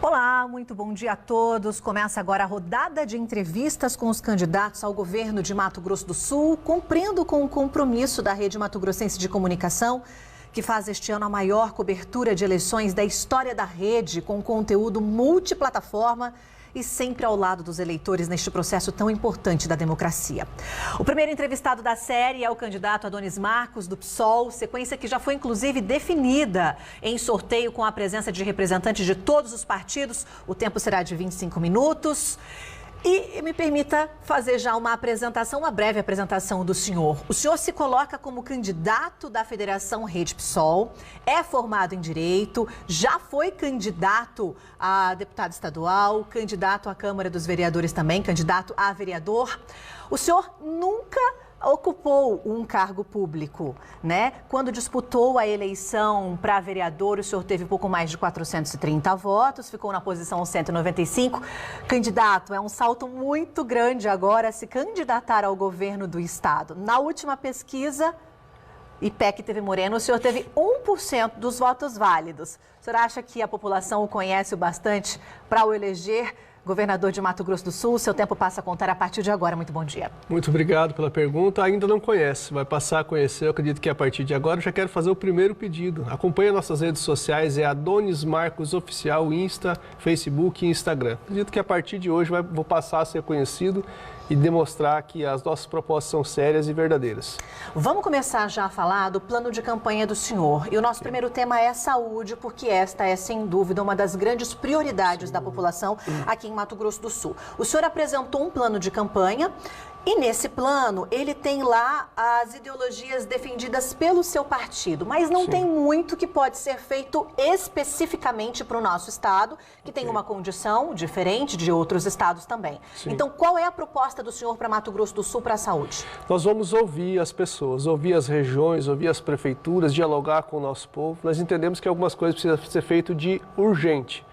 Olá, muito bom dia a todos. Começa agora a rodada de entrevistas com os candidatos ao governo de Mato Grosso do Sul, cumprindo com o compromisso da Rede Mato Grossense de Comunicação, que faz este ano a maior cobertura de eleições da história da rede, com conteúdo multiplataforma e sempre ao lado dos eleitores neste processo tão importante da democracia. O primeiro entrevistado da série é o candidato Adonis Marcos, do PSOL, sequência que já foi inclusive definida em sorteio com a presença de representantes de todos os partidos. O tempo será de 25 minutos. E me permita fazer já uma breve apresentação do senhor. O senhor se coloca como candidato da Federação Rede PSOL, é formado em Direito, já foi candidato a deputado estadual, candidato à Câmara dos Vereadores também, candidato a vereador. O senhor nunca ocupou um cargo público, né? Quando disputou a eleição para vereador, o senhor teve pouco mais de 430 votos, ficou na posição 195. Candidato, é um salto muito grande agora se candidatar ao governo do estado. Na última pesquisa, IPEC TV Moreno, o senhor teve 1% dos votos válidos. O senhor acha que a população o conhece o bastante para o eleger governador de Mato Grosso do Sul? Seu tempo passa a contar a partir de agora. Muito bom dia. Muito obrigado pela pergunta. Ainda não conhece, vai passar a conhecer. Eu acredito que a partir de agora eu já quero fazer o primeiro pedido. Acompanhe nossas redes sociais, é Adonis Marcos Oficial, Insta, Facebook e Instagram. Acredito que a partir de hoje vou passar a ser conhecido e demonstrar que as nossas propostas são sérias e verdadeiras. Vamos começar já a falar do plano de campanha do senhor. E o nosso primeiro tema é saúde, porque esta é, sem dúvida, uma das grandes prioridades da população aqui em Mato Grosso do Sul. O senhor apresentou um plano de campanha e nesse plano ele tem lá as ideologias defendidas pelo seu partido, mas não tem muito que pode ser feito especificamente para o nosso estado, que tem uma condição diferente de outros estados também. Então, qual é a proposta do senhor para Mato Grosso do Sul para a saúde? Nós vamos ouvir as pessoas, ouvir as regiões, ouvir as prefeituras, dialogar com o nosso povo. Nós entendemos que algumas coisas precisam ser feitas de urgente.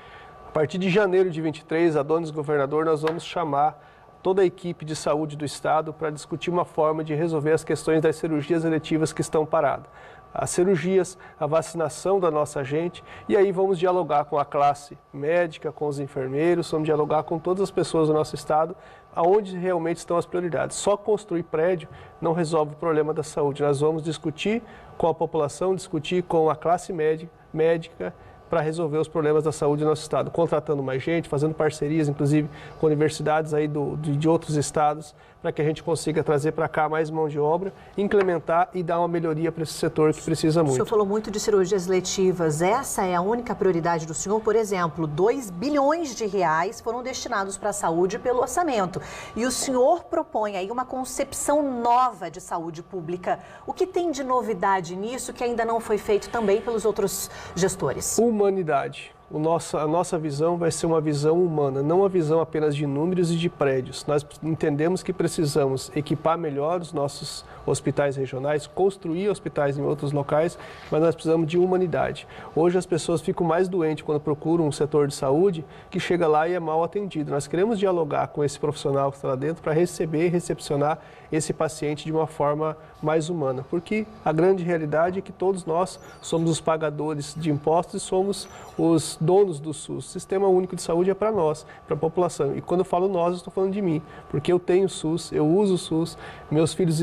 A partir de janeiro de 23, Adonis governador, nós vamos chamar toda a equipe de saúde do estado para discutir uma forma de resolver as questões das cirurgias eletivas que estão paradas. As cirurgias, a vacinação da nossa gente, e aí vamos dialogar com a classe médica, com os enfermeiros, vamos dialogar com todas as pessoas do nosso estado, aonde realmente estão as prioridades. Só construir prédio não resolve o problema da saúde. Nós vamos discutir com a população, discutir com a classe médica, para resolver os problemas da saúde do nosso estado, contratando mais gente, fazendo parcerias, inclusive, com universidades aí de outros estados, para que a gente consiga trazer para cá mais mão de obra, implementar e dar uma melhoria para esse setor que precisa muito. O senhor falou muito de cirurgias letivas. Essa é a única prioridade do senhor? Por exemplo, 2 bilhões de reais foram destinados para a saúde pelo orçamento. E o senhor propõe aí uma concepção nova de saúde pública. O que tem de novidade nisso que ainda não foi feito também pelos outros gestores? Humanidade. A nossa visão vai ser uma visão humana, não uma visão apenas de números e de prédios. Nós entendemos que precisamos equipar melhor os nossos hospitais regionais, construir hospitais em outros locais, mas nós precisamos de humanidade. Hoje as pessoas ficam mais doentes quando procuram um setor de saúde que chega lá e é mal atendido. Nós queremos dialogar com esse profissional que está lá dentro para receber e recepcionar esse paciente de uma forma mais humana, porque a grande realidade é que todos nós somos os pagadores de impostos e somos os donos do SUS. O Sistema Único de Saúde é para nós, para a população. E quando eu falo nós, eu estou falando de mim, porque eu tenho SUS, eu uso o SUS, meus filhos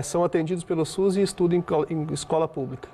são atendidos pelo SUS e estudam em escola pública.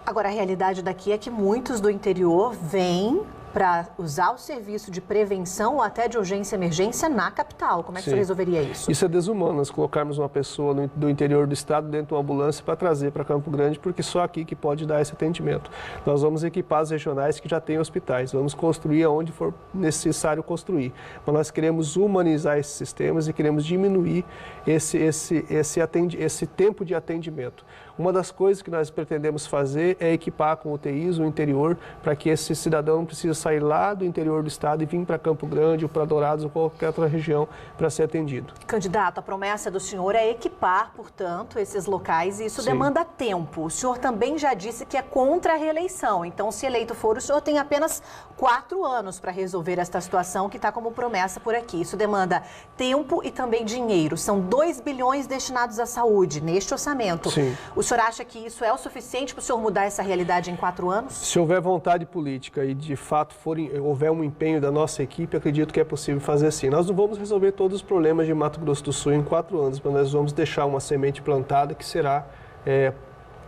Agora, a realidade daqui é que muitos do interior vêm para usar o serviço de prevenção ou até de urgência e emergência na capital. Como é que você resolveria isso? Isso é desumano, nós colocarmos uma pessoa do interior do estado dentro de uma ambulância para trazer para Campo Grande, porque só aqui que pode dar esse atendimento. Nós vamos equipar as regionais que já têm hospitais, vamos construir aonde for necessário construir. Mas nós queremos humanizar esses sistemas e queremos diminuir esse tempo de atendimento. Uma das coisas que nós pretendemos fazer é equipar com UTIs o interior para que esse cidadão não precise sair lá do interior do estado e vir para Campo Grande ou para Dourados ou qualquer outra região para ser atendido. Candidato, a promessa do senhor é equipar, portanto, esses locais e isso demanda tempo. O senhor também já disse que é contra a reeleição, então se eleito for, o senhor tem apenas 4 anos para resolver esta situação que está como promessa por aqui. Isso demanda tempo e também dinheiro. São 2 bilhões destinados à saúde neste orçamento. O senhor acha que isso é o suficiente para o senhor mudar essa realidade em 4 anos? Se houver vontade política e de fato houver um empenho da nossa equipe, acredito que é possível fazer sim. Nós não vamos resolver todos os problemas de Mato Grosso do Sul em 4 anos, mas nós vamos deixar uma semente plantada que será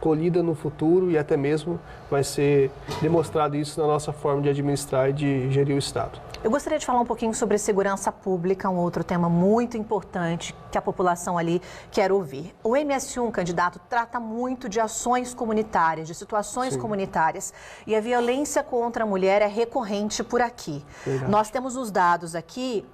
colhida no futuro e até mesmo vai ser demonstrado isso na nossa forma de administrar e de gerir o Estado. Eu gostaria de falar um pouquinho sobre segurança pública, um outro tema muito importante que a população ali quer ouvir. O MS1, candidato, trata muito de ações comunitárias, de situações Sim. comunitárias, e a violência contra a mulher é recorrente por aqui. Verdade. Nós temos os dados aqui,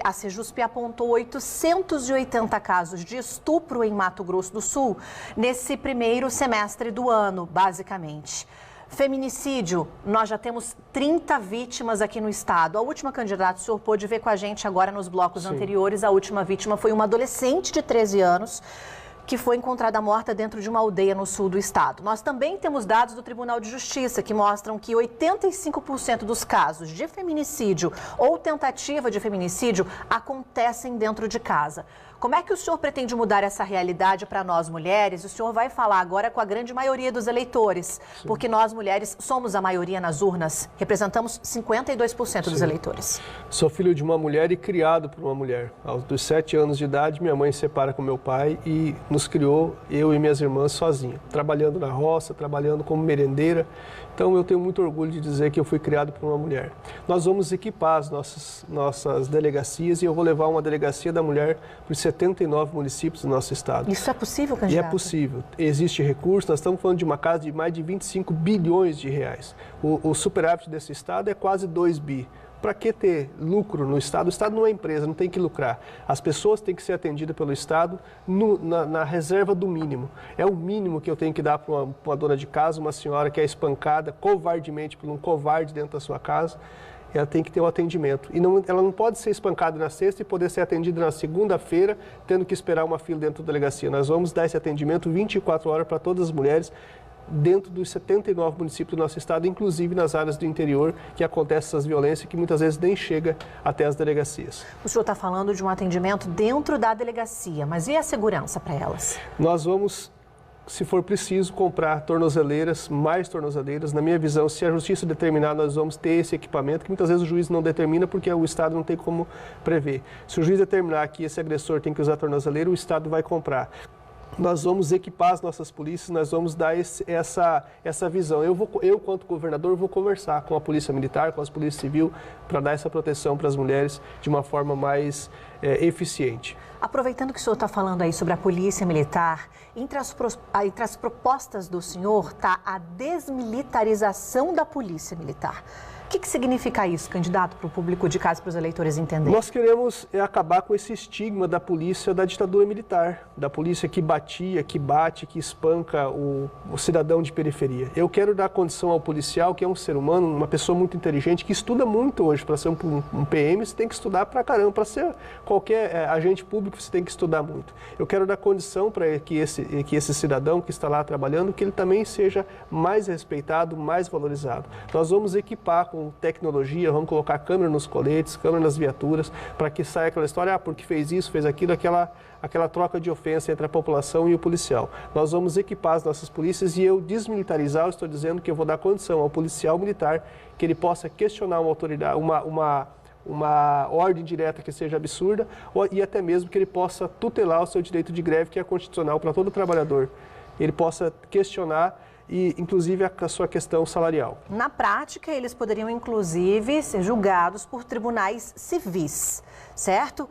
a Sejusp apontou 880 casos de estupro em Mato Grosso do Sul nesse primeiro semestre do ano, basicamente. Feminicídio, nós já temos 30 vítimas aqui no estado. A última candidata, o senhor pôde ver com a gente agora nos blocos anteriores, a última vítima foi uma adolescente de 13 anos que foi encontrada morta dentro de uma aldeia no sul do estado. Nós também temos dados do Tribunal de Justiça que mostram que 85% dos casos de feminicídio ou tentativa de feminicídio acontecem dentro de casa. Como é que o senhor pretende mudar essa realidade para nós mulheres? O senhor vai falar agora com a grande maioria dos eleitores, Sim. porque nós mulheres somos a maioria nas urnas, representamos 52% dos Sim. eleitores. Sou filho de uma mulher e criado por uma mulher. Aos 7 anos de idade, minha mãe se separa com meu pai e nos criou, eu e minhas irmãs, sozinha, trabalhando na roça, trabalhando como merendeira. Então, eu tenho muito orgulho de dizer que eu fui criado por uma mulher. Nós vamos equipar as nossas delegacias e eu vou levar uma delegacia da mulher para os 79 municípios do nosso estado. Isso é possível, E candidato? é possível. Existe recurso, nós estamos falando de uma casa de mais de 25 bilhões de reais. O superávit desse estado é quase 2 bi. Para que ter lucro no Estado? O Estado não é empresa, não tem que lucrar. As pessoas têm que ser atendidas pelo Estado na reserva do mínimo. É o mínimo que eu tenho que dar para uma dona de casa, uma senhora que é espancada covardemente por um covarde dentro da sua casa. Ela tem que ter um atendimento. E ela não pode ser espancada na sexta e poder ser atendida na segunda-feira, tendo que esperar uma fila dentro da delegacia. Nós vamos dar esse atendimento 24 horas para todas as mulheres, dentro dos 79 municípios do nosso estado, inclusive nas áreas do interior, que acontecem essas violências que muitas vezes nem chega até as delegacias. O senhor está falando de um atendimento dentro da delegacia, mas e a segurança para elas? Nós vamos, se for preciso, comprar tornozeleiras, mais tornozeleiras. Na minha visão, se a justiça determinar, nós vamos ter esse equipamento, que muitas vezes o juiz não determina porque o Estado não tem como prever. Se o juiz determinar que esse agressor tem que usar tornozeleira, o Estado vai comprar. Nós vamos equipar as nossas polícias, nós vamos dar essa visão. Eu, quanto governador, vou conversar com a Polícia Militar, com a Polícia Civil, para dar essa proteção para as mulheres de uma forma mais eficiente. Aproveitando que o senhor está falando aí sobre a Polícia Militar, entre as propostas do senhor está a desmilitarização da Polícia Militar. O que significa isso, candidato, para o público de casa, para os eleitores entenderem? Nós queremos acabar com esse estigma da polícia da ditadura militar, da polícia que batia, que bate, que espanca o cidadão de periferia. Eu quero dar condição ao policial, que é um ser humano, uma pessoa muito inteligente, que estuda muito hoje. Para ser um PM, você tem que estudar pra caramba. Para ser qualquer agente público, você tem que estudar muito. Eu quero dar condição para que esse cidadão que está lá trabalhando, que ele também seja mais respeitado, mais valorizado. Nós vamos equipar com tecnologia, vamos colocar câmera nos coletes, câmera nas viaturas, para que saia aquela história, porque fez isso, fez aquilo, aquela troca de ofensa entre a população e o policial. Nós vamos equipar as nossas polícias e eu desmilitarizar, eu estou dizendo que eu vou dar condição ao policial militar que ele possa questionar uma autoridade, uma ordem direta que seja absurda, e até mesmo que ele possa tutelar o seu direito de greve, que é constitucional para todo trabalhador. Ele possa questionar e, inclusive, a sua questão salarial. Na prática, eles poderiam, inclusive, ser julgados por tribunais civis, certo?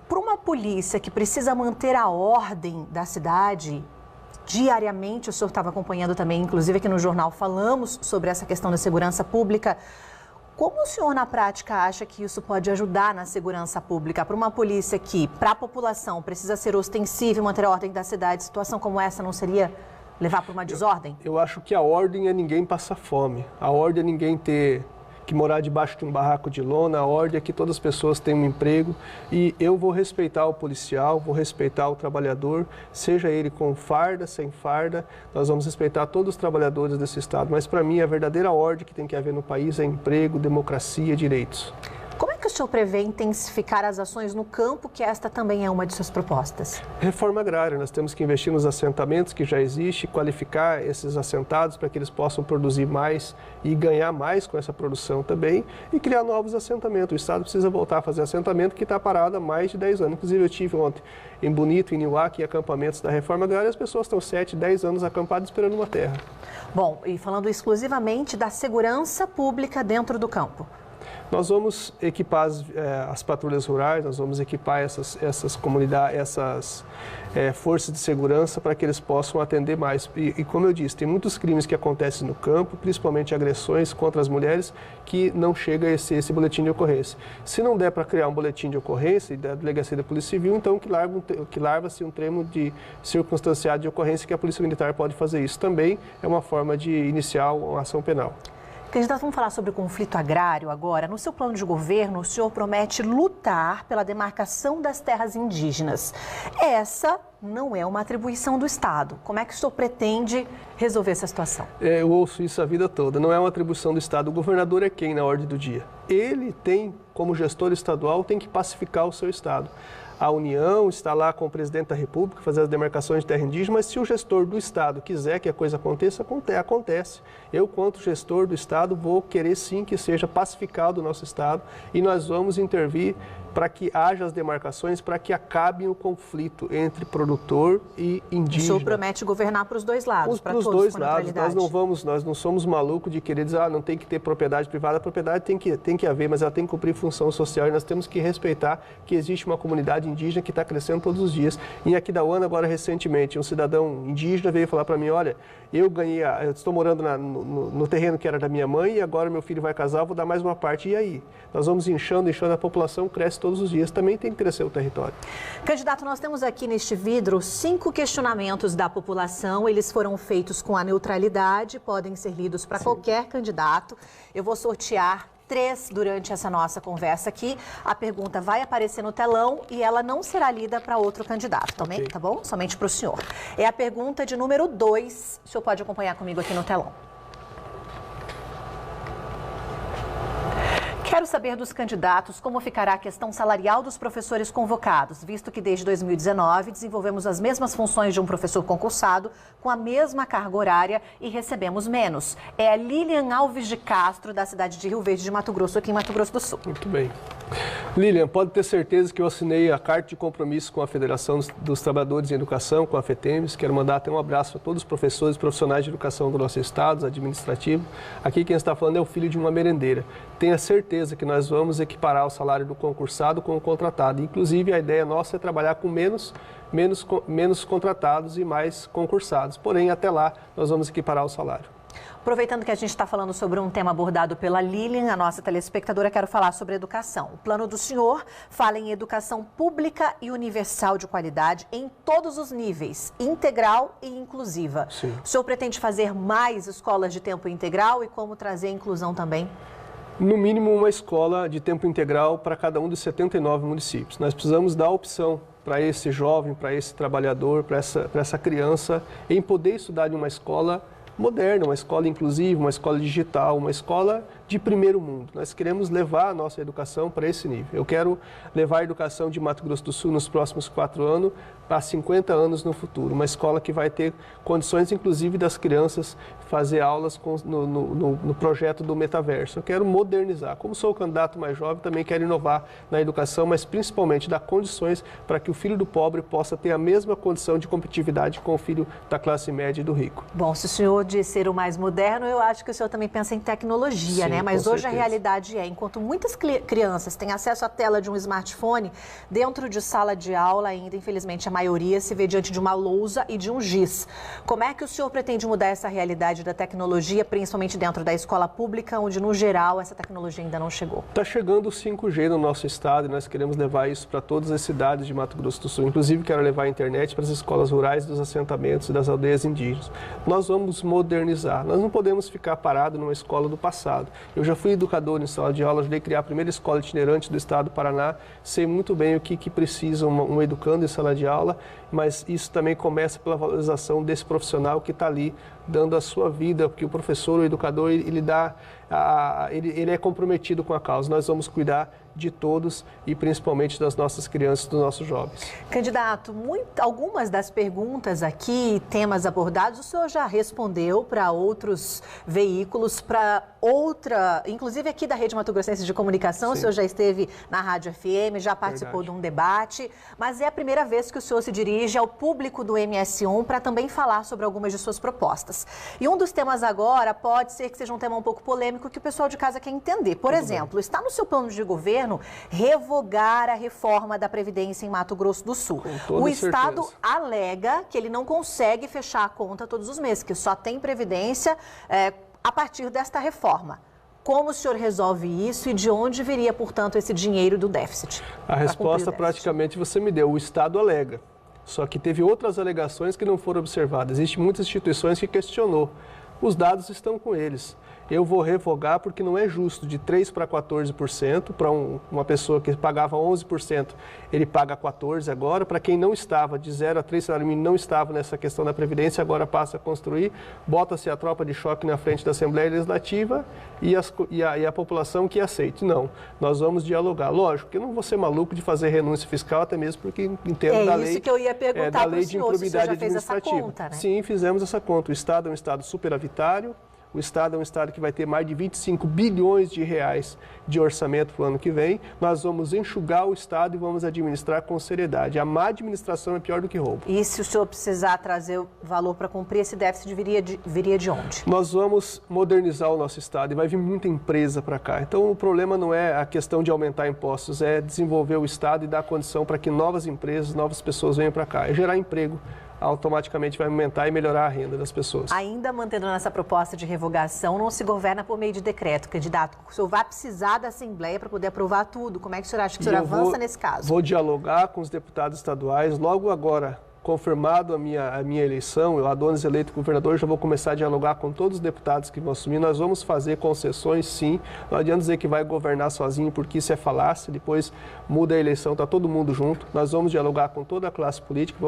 Para uma polícia que precisa manter a ordem da cidade diariamente, o senhor estava acompanhando também, inclusive aqui no jornal falamos sobre essa questão da segurança pública. Como o senhor, na prática, acha que isso pode ajudar na segurança pública? Para uma polícia que, para a população, precisa ser ostensiva e manter a ordem da cidade, situação como essa não seria levar para uma desordem? Eu acho que a ordem é ninguém passar fome. A ordem é ninguém ter que morar debaixo de um barraco de lona. A ordem é que todas as pessoas tenham um emprego. E eu vou respeitar o policial, vou respeitar o trabalhador, seja ele com farda, sem farda. Nós vamos respeitar todos os trabalhadores desse estado. Mas, para mim, a verdadeira ordem que tem que haver no país é emprego, democracia, direitos. Como é que que o senhor prevê intensificar as ações no campo, que esta também é uma de suas propostas? Reforma agrária, nós temos que investir nos assentamentos que já existem, qualificar esses assentados para que eles possam produzir mais e ganhar mais com essa produção também e criar novos assentamentos. O Estado precisa voltar a fazer assentamento que está parado há mais de 10 anos. Inclusive eu estive ontem em Bonito, em Niuaque, em acampamentos da Reforma Agrária, as pessoas estão 7, 10 anos acampadas esperando uma terra. Bom, e falando exclusivamente da segurança pública dentro do campo. Nós vamos equipar as patrulhas rurais, nós vamos equipar essas comunidades, essas forças de segurança para que eles possam atender mais. E como eu disse, tem muitos crimes que acontecem no campo, principalmente agressões contra as mulheres, que não chega a esse boletim de ocorrência. Se não der para criar um boletim de ocorrência da Delegacia da Polícia Civil, então que larva-se um termo de circunstanciado de ocorrência que a Polícia Militar pode fazer isso. Também é uma forma de iniciar uma ação penal. Candidato, vamos falar sobre o conflito agrário agora. No seu plano de governo, o senhor promete lutar pela demarcação das terras indígenas. Essa não é uma atribuição do Estado. Como é que o senhor pretende resolver essa situação? Eu ouço isso a vida toda. Não é uma atribuição do Estado. O governador é quem na ordem do dia? Ele tem, como gestor estadual, tem que pacificar o seu Estado. A União está lá com o presidente da República, fazer as demarcações de terra indígena, mas se o gestor do Estado quiser que a coisa aconteça, acontece. Eu, quanto gestor do Estado, vou querer sim que seja pacificado o nosso Estado e nós vamos intervir para que haja as demarcações, para que acabe o conflito entre produtor e indígena. O senhor promete governar para os dois lados, para todos, dois lados. Nós não somos malucos de querer dizer, não tem que ter propriedade privada. A propriedade tem que haver, mas ela tem que cumprir função social e nós temos que respeitar que existe uma comunidade indígena que está crescendo todos os dias. Em Aquidauana, agora recentemente, um cidadão indígena veio falar para mim, olha, eu estou morando no terreno que era da minha mãe e agora meu filho vai casar, vou dar mais uma parte. E aí? Nós vamos inchando, a população cresce todos os dias. Também tem que crescer o território. Candidato, nós temos aqui neste vidro 5 questionamentos da população. Eles foram feitos com a neutralidade, podem ser lidos para qualquer candidato. Eu vou sortear 3 durante essa nossa conversa aqui. A pergunta vai aparecer no telão e ela não será lida para outro candidato, também, okay. Tá bom? Somente para o senhor. É a pergunta de número 2. O senhor pode acompanhar comigo aqui no telão. Quero saber dos candidatos como ficará a questão salarial dos professores convocados, visto que desde 2019 desenvolvemos as mesmas funções de um professor concursado com a mesma carga horária e recebemos menos. É a Lilian Alves de Castro, da cidade de Rio Verde de Mato Grosso, aqui em Mato Grosso do Sul. Muito bem. Lilian, pode ter certeza que eu assinei a carta de compromisso com a Federação dos Trabalhadores em Educação, com a FETEMES. Quero mandar até um abraço a todos os professores e profissionais de educação do nosso estado, administrativo. Aqui quem está falando é o filho de uma merendeira. Tenha certeza que nós vamos equiparar o salário do concursado com o contratado. Inclusive, a ideia nossa é trabalhar com menos contratados e mais concursados. Porém, até lá, nós vamos equiparar o salário. Aproveitando que a gente está falando sobre um tema abordado pela Lilian, a nossa telespectadora, quero falar sobre educação. O plano do senhor fala em educação pública e universal de qualidade em todos os níveis, integral e inclusiva. Sim. O senhor pretende fazer mais escolas de tempo integral e como trazer a inclusão também? No mínimo, uma escola de tempo integral para cada um dos 79 municípios. Nós precisamos dar opção para esse jovem, para esse trabalhador, para essa criança, em poder estudar em uma escola moderna, uma escola inclusiva, uma escola digital, uma escola de primeiro mundo. Nós queremos levar a nossa educação para esse nível. Eu quero levar a educação de Mato Grosso do Sul nos próximos 4 anos para 50 anos no futuro. Uma escola que vai ter condições, inclusive, das crianças fazer aulas no projeto do metaverso. Eu quero modernizar. Como sou o candidato mais jovem, também quero inovar na educação, mas principalmente dar condições para que o filho do pobre possa ter a mesma condição de competitividade com o filho da classe média e do rico. Bom, se o senhor diz ser o mais moderno, eu acho que o senhor também pensa em tecnologia, né? Mas hoje a realidade é, enquanto muitas crianças têm acesso à tela de um smartphone, dentro de sala de aula ainda, infelizmente, a maioria se vê diante de uma lousa e de um giz. Como é que o senhor pretende mudar essa realidade da tecnologia, principalmente dentro da escola pública, onde, no geral, essa tecnologia ainda não chegou? Está chegando o 5G no nosso estado e nós queremos levar isso para todas as cidades de Mato Grosso do Sul. Inclusive, quero levar a internet para as escolas rurais dos assentamentos e das aldeias indígenas. Nós vamos modernizar. Nós não podemos ficar parados numa escola do passado. Eu já fui educador em sala de aula, ajudei a criar a primeira escola itinerante do estado do Paraná, sei muito bem o que precisa um educando em sala de aula, mas isso também começa pela valorização desse profissional que está ali dando a sua vida, porque o professor, o educador, ele é comprometido com a causa. Nós vamos cuidar de todos e principalmente das nossas crianças, dos nossos jovens. Candidato, algumas das perguntas aqui, temas abordados, o senhor já respondeu para outros veículos, inclusive aqui da Rede Mato Grossense de Comunicação. Sim. O senhor já esteve na Rádio FM, já participou de um debate, mas é a primeira vez que o senhor se dirige ao público do MS1 para também falar sobre algumas de suas propostas. E um dos temas agora pode ser que seja um tema um pouco polêmico que o pessoal de casa quer entender. Por exemplo, está no seu plano de governo revogar a reforma da Previdência em Mato Grosso do Sul. O Estado alega que ele não consegue fechar a conta todos os meses, que só tem Previdência a partir desta reforma. Como o senhor resolve isso e de onde viria, portanto, esse dinheiro do déficit? A resposta praticamente você me deu. O Estado alega. Só que teve outras alegações que não foram observadas. Existem muitas instituições que questionou. Os dados estão com eles. Eu vou revogar porque não é justo de 3% para 14%, para uma pessoa que pagava 11%, ele paga 14% agora, para quem não estava, de 0 a 3 salário mínimo, não estava nessa questão da Previdência, agora passa a construir, bota-se a tropa de choque na frente da Assembleia Legislativa e a população que aceite. Não, nós vamos dialogar. Lógico que eu não vou ser maluco de fazer renúncia fiscal, até mesmo porque entendo da lei, isso que eu ia perguntar da lei de improbidade administrativa. Conta, né? Sim, fizemos essa conta. O Estado é um Estado superavitário. O Estado é um Estado que vai ter mais de 25 bilhões de reais de orçamento para o ano que vem. Nós vamos enxugar o Estado e vamos administrar com seriedade. A má administração é pior do que roubo. E se o senhor precisar trazer o valor para cumprir esse déficit, viria de onde? Nós vamos modernizar o nosso Estado e vai vir muita empresa para cá. Então, o problema não é a questão de aumentar impostos, é desenvolver o Estado e dar condição para que novas empresas, novas pessoas venham para cá. É gerar emprego. Automaticamente vai aumentar e melhorar a renda das pessoas. Ainda mantendo nessa proposta de revogação, não se governa por meio de decreto, candidato. O senhor vai precisar da Assembleia para poder aprovar tudo. Como é que o senhor acha que o senhor avança nesse caso? Vou dialogar com os deputados estaduais. Logo agora, confirmado a minha eleição, eu, Adonis eleito governador, já vou começar a dialogar com todos os deputados que vão assumir. Nós vamos fazer concessões, sim. Não adianta dizer que vai governar sozinho, porque isso é falácia. Depois muda a eleição, está todo mundo junto. Nós vamos dialogar com toda a classe política,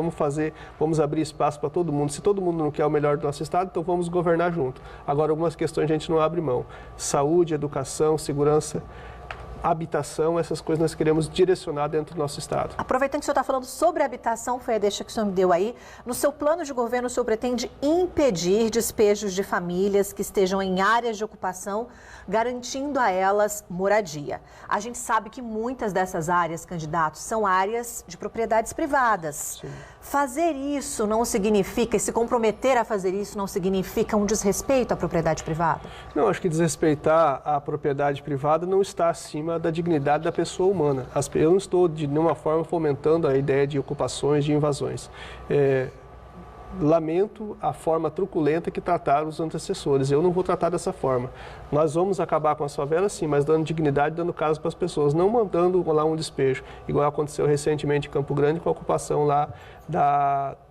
vamos abrir espaço para todo mundo. Se todo mundo não quer o melhor do nosso Estado, então vamos governar junto. Agora, algumas questões a gente não abre mão. Saúde, educação, segurança, habitação, essas coisas nós queremos direcionar dentro do nosso Estado. Aproveitando que o senhor está falando sobre habitação, foi a deixa que o senhor me deu aí, no seu plano de governo o senhor pretende impedir despejos de famílias que estejam em áreas de ocupação, garantindo a elas moradia. A gente sabe que muitas dessas áreas, candidatos, são áreas de propriedades privadas. Sim. Fazer isso não significa, se comprometer a fazer isso não significa um desrespeito à propriedade privada? Não, acho que desrespeitar a propriedade privada não está acima da dignidade da pessoa humana. Eu não estou de nenhuma forma fomentando a ideia de ocupações, de invasões. Lamento a forma truculenta que trataram os antecessores. Eu não vou tratar dessa forma. Nós vamos acabar com as favelas, sim, mas dando dignidade, dando casa para as pessoas, não mandando lá um despejo, igual aconteceu recentemente em Campo Grande com a ocupação lá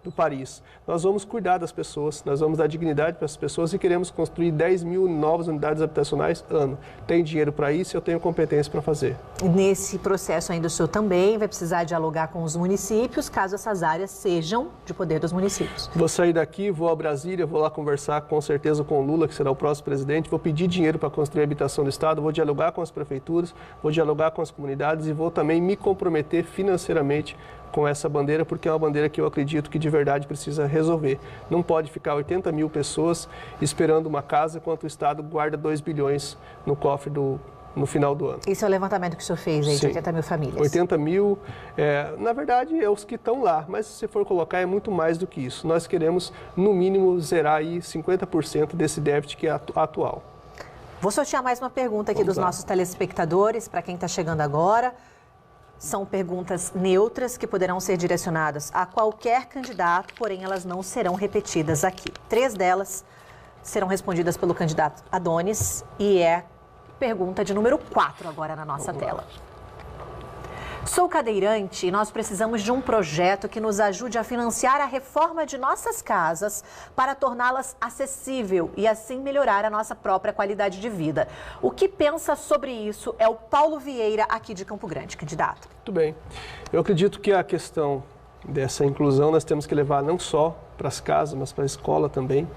do Paris. Nós vamos cuidar das pessoas, nós vamos dar dignidade para as pessoas e queremos construir 10 mil novas unidades habitacionais ano. Tem dinheiro para isso e eu tenho competência para fazer. Nesse processo ainda o senhor também vai precisar dialogar com os municípios, caso essas áreas sejam de poder dos municípios. Vou sair daqui, vou a Brasília, vou lá conversar com certeza com o Lula, que será o próximo presidente, vou pedir dinheiro para construir a habitação do Estado, vou dialogar com as prefeituras, vou dialogar com as comunidades e vou também me comprometer financeiramente com essa bandeira, porque é uma bandeira que eu acredito que de verdade precisa resolver. Não pode ficar 80 mil pessoas esperando uma casa, enquanto o Estado guarda 2 bilhões no cofre no final do ano. Esse é o levantamento que o senhor fez aí, de 80 mil famílias? 80 mil, na verdade, é os que estão lá, mas se for colocar é muito mais do que isso. Nós queremos, no mínimo, zerar aí 50% desse déficit que é atual. Vou sortear mais uma pergunta aqui dos nossos telespectadores, para quem está chegando agora. São perguntas neutras que poderão ser direcionadas a qualquer candidato, porém elas não serão repetidas aqui. 3 delas serão respondidas pelo candidato Adonis e é pergunta de número 4 agora na nossa tela. Sou cadeirante e nós precisamos de um projeto que nos ajude a financiar a reforma de nossas casas para torná-las acessível e assim melhorar a nossa própria qualidade de vida. O que pensa sobre isso é o Paulo Vieira, aqui de Campo Grande, candidato. Muito bem. Eu acredito que a questão dessa inclusão, nós temos que levar não só para as casas, mas para a escola também.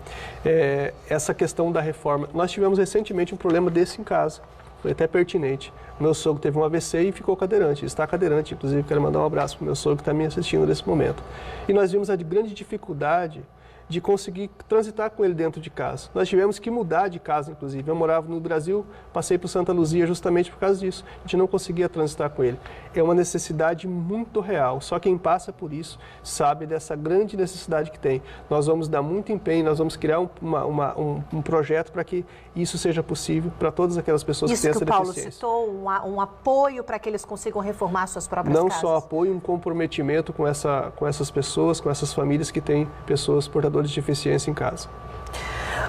Essa questão da reforma. Nós tivemos recentemente um problema desse em casa, foi até pertinente. Meu sogro teve um AVC e ficou cadeirante, está cadeirante, inclusive quero mandar um abraço para o meu sogro que está me assistindo nesse momento. E nós vimos a grande dificuldade de conseguir transitar com ele dentro de casa. Nós tivemos que mudar de casa, inclusive. Eu morava no Brasil, passei para Santa Luzia justamente por causa disso. A gente não conseguia transitar com ele. É uma necessidade muito real. Só quem passa por isso sabe dessa grande necessidade que tem. Nós vamos dar muito empenho, nós vamos criar um projeto para que isso seja possível para todas aquelas pessoas que têm essa deficiência. Isso que o Paulo citou, um apoio para que eles consigam reformar suas próprias casas. Não só apoio, um comprometimento com essas pessoas, com essas famílias que têm pessoas portadoras de deficiência em casa.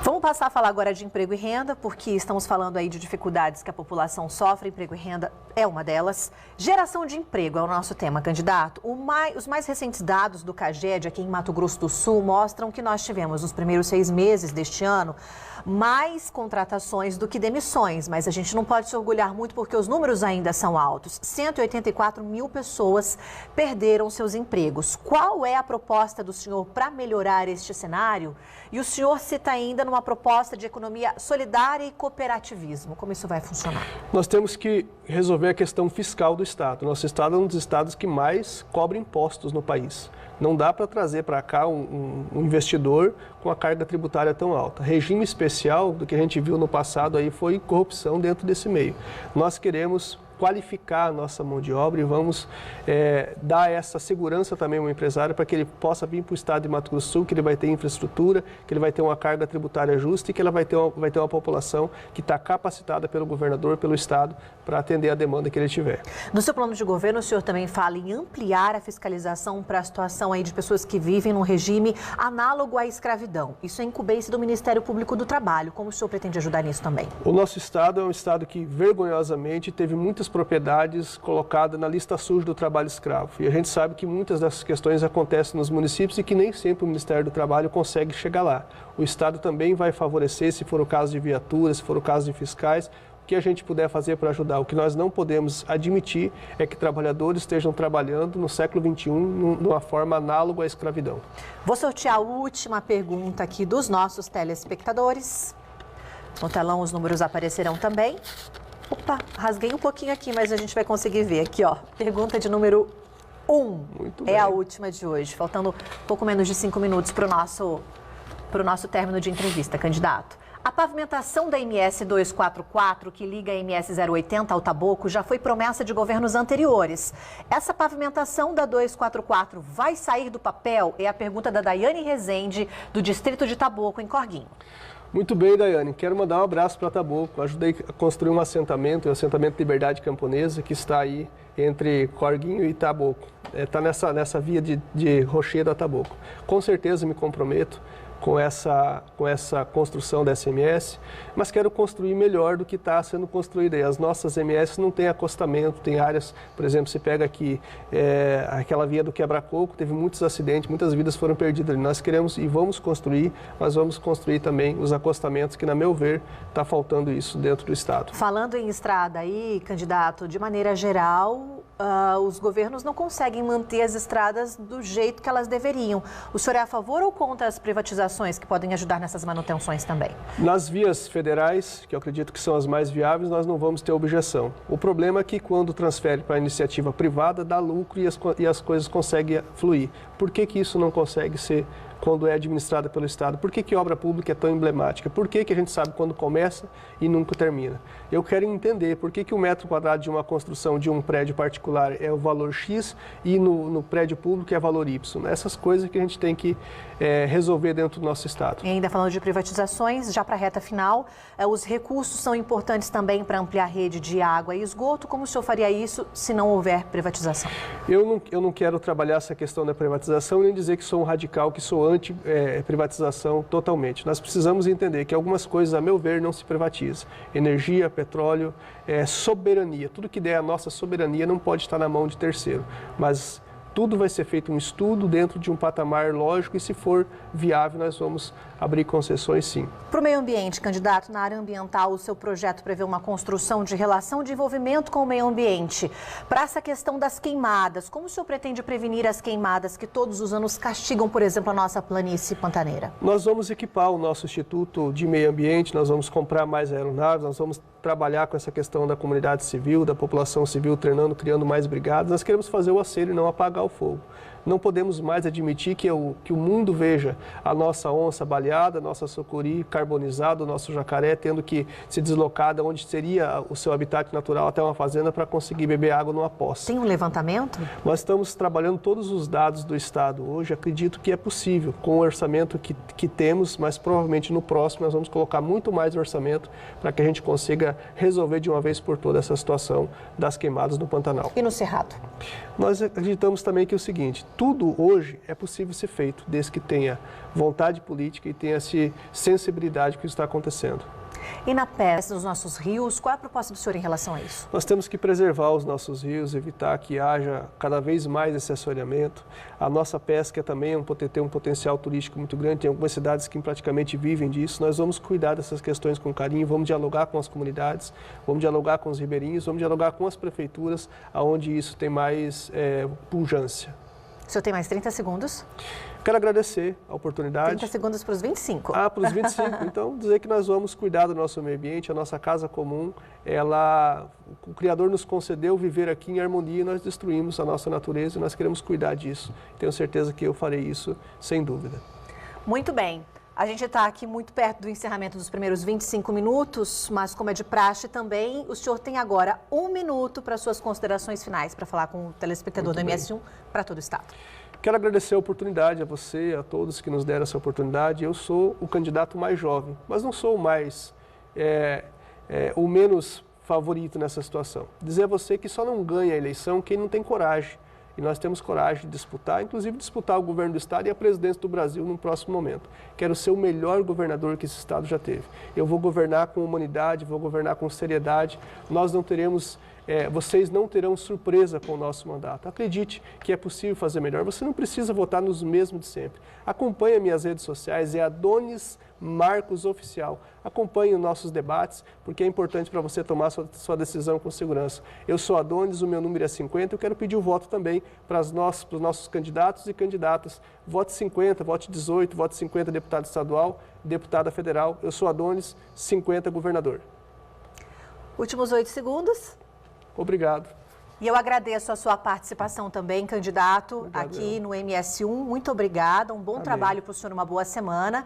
Vamos passar a falar agora de emprego e renda, porque estamos falando aí de dificuldades que a população sofre. Emprego e renda é uma delas. Geração de emprego é o nosso tema, candidato. Os mais recentes dados do CAGED aqui em Mato Grosso do Sul mostram que nós tivemos nos primeiros 6 meses deste ano mais contratações do que demissões, mas a gente não pode se orgulhar muito porque os números ainda são altos. 184 mil pessoas perderam seus empregos. Qual é a proposta do senhor para melhorar este cenário? E o senhor cita ainda numa proposta de economia solidária e cooperativismo. Como isso vai funcionar? Nós temos que resolver a questão fiscal do Estado. Nosso Estado é um dos estados que mais cobra impostos no país. Não dá para trazer para cá um investidor com a carga tributária tão alta. Regime especial do que a gente viu no passado aí foi corrupção dentro desse meio. Nós queremos qualificar a nossa mão de obra e vamos dar essa segurança também ao empresário para que ele possa vir para o estado de Mato Grosso do Sul, que ele vai ter infraestrutura, que ele vai ter uma carga tributária justa e que ela vai ter uma população que está capacitada pelo governador, pelo estado, para atender a demanda que ele tiver. No seu plano de governo, o senhor também fala em ampliar a fiscalização para a situação aí de pessoas que vivem num regime análogo à escravidão. Isso é incumbência do Ministério Público do Trabalho. Como o senhor pretende ajudar nisso também? O nosso estado é um estado que, vergonhosamente, teve muitas propriedades colocadas na lista suja do trabalho escravo. E a gente sabe que muitas dessas questões acontecem nos municípios e que nem sempre o Ministério do Trabalho consegue chegar lá. O Estado também vai favorecer, se for o caso de viaturas, se for o caso de fiscais, o que a gente puder fazer para ajudar. O que nós não podemos admitir é que trabalhadores estejam trabalhando no século XXI de uma forma análoga à escravidão. Vou sortear a última pergunta aqui dos nossos telespectadores. No telão os números aparecerão também. Opa, rasguei um pouquinho aqui, mas a gente vai conseguir ver aqui, ó. Pergunta de número 1. Muito bem. É a última de hoje, faltando pouco menos de 5 minutos para o nosso término de entrevista, candidato. A pavimentação da MS 244, que liga a MS 080 ao Taboco, já foi promessa de governos anteriores. Essa pavimentação da 244 vai sair do papel? É a pergunta da Daiane Rezende, do distrito de Taboco, em Corguinho. Muito bem, Daiane. Quero mandar um abraço para Taboco. Ajudei a construir um assentamento, o assentamento Liberdade Camponesa, que está aí entre Corguinho e Taboco. Está nessa via de Rochedo a Taboco. Com certeza me comprometo com essa construção da SMS, mas quero construir melhor do que está sendo construído. As nossas MS não têm acostamento, tem áreas, por exemplo, você pega aqui aquela via do Quebra-Coco, teve muitos acidentes, muitas vidas foram perdidas ali. Nós queremos e vamos construir, mas vamos construir também os acostamentos, que, na meu ver, está faltando isso dentro do Estado. Falando em estrada aí, candidato, de maneira geral, os governos não conseguem manter as estradas do jeito que elas deveriam. O senhor é a favor ou contra as privatizações que podem ajudar nessas manutenções também? Nas vias federais, que eu acredito que são as mais viáveis, nós não vamos ter objeção. O problema é que quando transfere para a iniciativa privada, dá lucro e as coisas conseguem fluir. Por que isso não consegue ser quando é administrada pelo Estado? Por que obra pública é tão emblemática? Por que a gente sabe quando começa e nunca termina? Eu quero entender por que o metro quadrado de uma construção de um prédio particular é o valor X e no prédio público é valor Y. Essas coisas que a gente tem que resolver dentro do nosso Estado. E ainda falando de privatizações, já para a reta final, os recursos são importantes também para ampliar a rede de água e esgoto. Como o senhor faria isso se não houver privatização? Eu não quero trabalhar essa questão da privatização nem dizer que sou um radical, que sou anti-privatização totalmente. Nós precisamos entender que algumas coisas, a meu ver, não se privatizam. Energia, petróleo, soberania. Tudo que der a nossa soberania não pode estar na mão de terceiro. Mas tudo vai ser feito um estudo dentro de um patamar lógico e, se for viável, nós vamos abrir concessões, sim. Para o meio ambiente, candidato, na área ambiental, o seu projeto prevê uma construção de relação de envolvimento com o meio ambiente. Para essa questão das queimadas, como o senhor pretende prevenir as queimadas que todos os anos castigam, por exemplo, a nossa planície pantaneira? Nós vamos equipar o nosso Instituto de Meio Ambiente, nós vamos comprar mais aeronaves, nós vamos trabalhar com essa questão da comunidade civil, da população civil, treinando, criando mais brigadas. Nós queremos fazer o acero e não apagar o fogo. Não podemos mais admitir que o mundo veja a nossa onça baleada, a nossa sucuri carbonizada, o nosso jacaré tendo que se deslocar de onde seria o seu habitat natural até uma fazenda para conseguir beber água numa poça. Tem um levantamento? Nós estamos trabalhando todos os dados do Estado hoje. Acredito que é possível, com o orçamento que temos, mas provavelmente no próximo nós vamos colocar muito mais orçamento para que a gente consiga resolver de uma vez por todas essa situação das queimadas no Pantanal. E no Cerrado? Nós acreditamos também que é o seguinte: tudo hoje é possível ser feito, desde que tenha vontade política e tenha sensibilidade com o que está acontecendo. E na pesca dos nossos rios, qual é a proposta do senhor em relação a isso? Nós temos que preservar os nossos rios, evitar que haja cada vez mais esse assoreamento. A nossa pesca também tem um potencial turístico muito grande, tem algumas cidades que praticamente vivem disso. Nós vamos cuidar dessas questões com carinho, vamos dialogar com as comunidades, vamos dialogar com os ribeirinhos, vamos dialogar com as prefeituras, onde isso tem mais pujança. O senhor tem mais 30 segundos. Quero agradecer a oportunidade. 30 segundos para os 25. Para os 25. Então, dizer que nós vamos cuidar do nosso meio ambiente, a nossa casa comum, o Criador nos concedeu viver aqui em harmonia e nós destruímos a nossa natureza e nós queremos cuidar disso. Tenho certeza que eu farei isso, sem dúvida. Muito bem. A gente está aqui muito perto do encerramento dos primeiros 25 minutos, mas como é de praxe também, o senhor tem agora 1 minuto para suas considerações finais, para falar com o telespectador do MS1 para todo o Estado. Quero agradecer a oportunidade, a você, a todos que nos deram essa oportunidade. Eu sou o candidato mais jovem, mas não sou o menos favorito nessa situação. Dizer a você que só não ganha a eleição quem não tem coragem. E nós temos coragem de disputar, inclusive disputar o governo do Estado e a presidência do Brasil no próximo momento. Quero ser o melhor governador que esse Estado já teve. Eu vou governar com humanidade, vou governar com seriedade. Nós não teremos, vocês não terão surpresa com o nosso mandato. Acredite que é possível fazer melhor. Você não precisa votar nos mesmos de sempre. Acompanhe minhas redes sociais, é Adonis Marcos Oficial. Acompanhe os nossos debates, porque é importante para você tomar sua decisão com segurança. Eu sou Adonis, o meu número é 50, eu quero pedir o voto também para os nossos candidatos e candidatas. Vote 50, vote 18, vote 50 deputado estadual, deputada federal. Eu sou Adonis, 50 governador. Últimos 8 segundos. Obrigado. E eu agradeço a sua participação também, candidato, Obrigado, aqui no MS1. Muito obrigada, um bom trabalho para o senhor, uma boa semana.